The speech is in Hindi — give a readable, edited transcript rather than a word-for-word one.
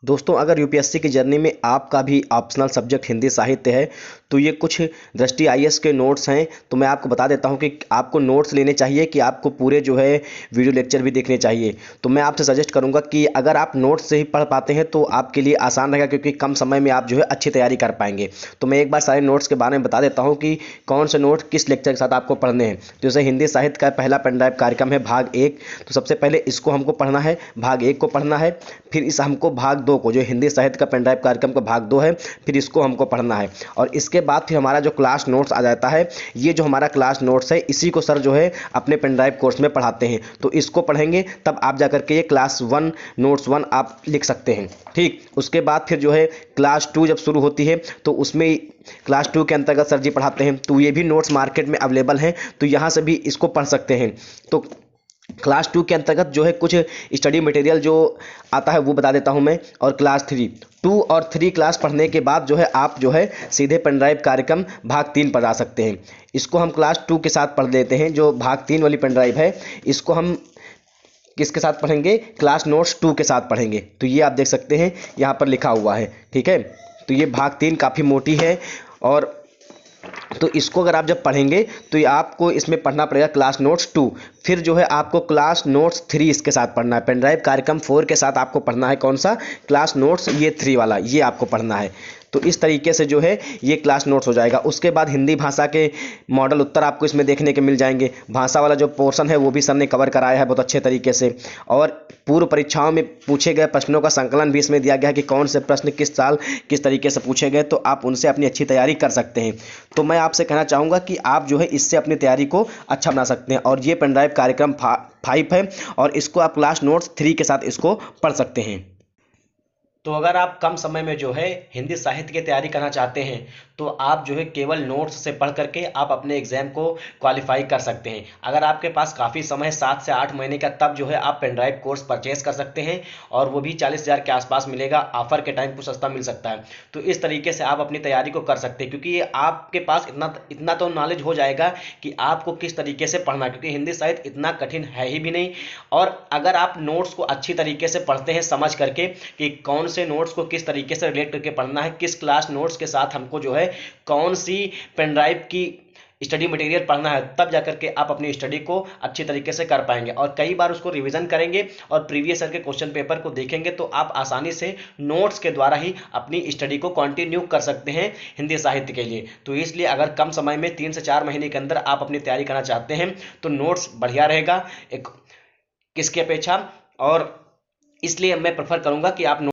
दोस्तों, अगर यूपीएससी की जर्नी में आपका भी ऑप्शनल सब्जेक्ट हिंदी साहित्य है तो ये कुछ दृष्टि आईएएस के नोट्स हैं। तो मैं आपको बता देता हूं कि आपको नोट्स लेने चाहिए कि आपको पूरे जो है वीडियो लेक्चर भी देखने चाहिए। तो मैं आपसे सजेस्ट करूंगा कि अगर आप नोट्स से ही पढ़ पाते हैं तो आपके लिए आसान रहेगा, क्योंकि कम समय में आप जो है अच्छी तैयारी कर पाएंगे। तो मैं एक बार सारे नोट्स के बारे में बता देता हूँ कि कौन से नोट किस लेक्चर के साथ आपको पढ़ने हैं। तो जैसे हिंदी साहित्य का पहला पेन ड्राइव कार्यक्रम है भाग 1, तो सबसे पहले इसको हमको पढ़ना है, भाग 1 को पढ़ना है। फिर इस हमको भाग 2 को, जो हिंदी साहित्य का पेन ड्राइव कार्यक्रम का भाग 2 है, फिर इसको हमको पढ़ना है। और इसके बाद फिर हमारा जो क्लास नोट्स आ जाता है, ये जो हमारा क्लास नोट्स है इसी को सर जो है अपने पेन ड्राइव कोर्स में पढ़ाते हैं। तो इसको पढ़ेंगे तब आप जाकर के ये क्लास 1 नोट्स 1 आप लिख सकते हैं। ठीक, उसके बाद फिर जो है क्लास 2 जब शुरू होती है तो उसमें क्लास 2 के अंतर्गत सर जी पढ़ाते हैं। तो ये भी नोट्स मार्केट में अवेलेबल हैं, तो यहाँ से भी इसको पढ़ सकते हैं। तो क्लास 2 के अंतर्गत जो है कुछ स्टडी मटेरियल जो आता है वो बता देता हूं मैं। और क्लास 3, 2 और 3 क्लास पढ़ने के बाद जो है आप जो है सीधे पेन ड्राइव कार्यक्रम भाग 3 पर आ सकते हैं। इसको हम क्लास 2 के साथ पढ़ लेते हैं। जो भाग 3 वाली पेन ड्राइव है इसको हम किसके साथ पढ़ेंगे? क्लास नोट्स 2 के साथ पढ़ेंगे। तो ये आप देख सकते हैं यहाँ पर लिखा हुआ है। ठीक है, तो ये भाग 3 काफ़ी मोटी है, और तो इसको अगर आप जब पढ़ेंगे तो ये आपको इसमें पढ़ना पड़ेगा क्लास नोट्स 2। फिर जो है आपको क्लास नोट्स 3 इसके साथ पढ़ना है। पेन ड्राइव कार्यक्रम 4 के साथ आपको पढ़ना है कौन सा? क्लास नोट्स ये 3 वाला, ये आपको पढ़ना है। तो इस तरीके से जो है ये क्लास नोट्स हो जाएगा। उसके बाद हिंदी भाषा के मॉडल उत्तर आपको इसमें देखने के मिल जाएंगे। भाषा वाला जो पोर्शन है वो भी सर ने कवर कराया है बहुत अच्छे तरीके से। और पूर्व परीक्षाओं में पूछे गए प्रश्नों का संकलन भी इसमें दिया गया है कि कौन से प्रश्न किस साल किस तरीके से पूछे गए, तो आप उनसे अपनी अच्छी तैयारी कर सकते हैं। तो मैं आपसे कहना चाहूँगा कि आप जो है इससे अपनी तैयारी को अच्छा बना सकते हैं। और ये पेन ड्राइव कार्यक्रम 5 है, और इसको आप क्लास नोट्स 3 के साथ इसको पढ़ सकते हैं। तो अगर आप कम समय में जो है हिंदी साहित्य की तैयारी करना चाहते हैं तो आप जो है केवल नोट्स से पढ़ करके आप अपने एग्जाम को क्वालिफाई कर सकते हैं। अगर आपके पास काफ़ी समय 7 से 8 महीने का, तब जो है आप पेन ड्राइव कोर्स परचेज कर सकते हैं, और वो भी 40,000 के आसपास मिलेगा। ऑफर के टाइम कुछ सस्ता मिल सकता है। तो इस तरीके से आप अपनी तैयारी को कर सकते हैं, क्योंकि ये आपके पास इतना इतना तो नॉलेज हो जाएगा कि आपको किस तरीके से पढ़ना है, क्योंकि हिंदी साहित्य इतना कठिन है ही भी नहीं। और अगर आप नोट्स को अच्छी तरीके से पढ़ते हैं समझ करके कि कौन से नोट्स को किस तरीके से रिलेट करके पढ़ना है, किस क्लास नोट्स के साथ हमको जो है कौन सी पेन ड्राइव की स्टडी मटेरियल पढ़ना है, तब जाकर के आप अपनी स्टडी को अच्छी तरीके से कर पाएंगे। और कई बार उसको रिवीजन करेंगे और प्रीवियस ईयर के क्वेश्चन पेपर को देखेंगे तो आप आसानी से नोट्स के द्वारा ही अपनी स्टडी को कंटिन्यू कर सकते हैं हिंदी साहित्य के लिए। तो इसलिए अगर कम समय में 3 से 4 महीने के अंदर आप अपनी तैयारी करना चाहते हैं तो नोट्स बढ़िया रहेगा एक किसकी अपेक्षा। और इसलिए मैं प्रेफर करूंगा कि आप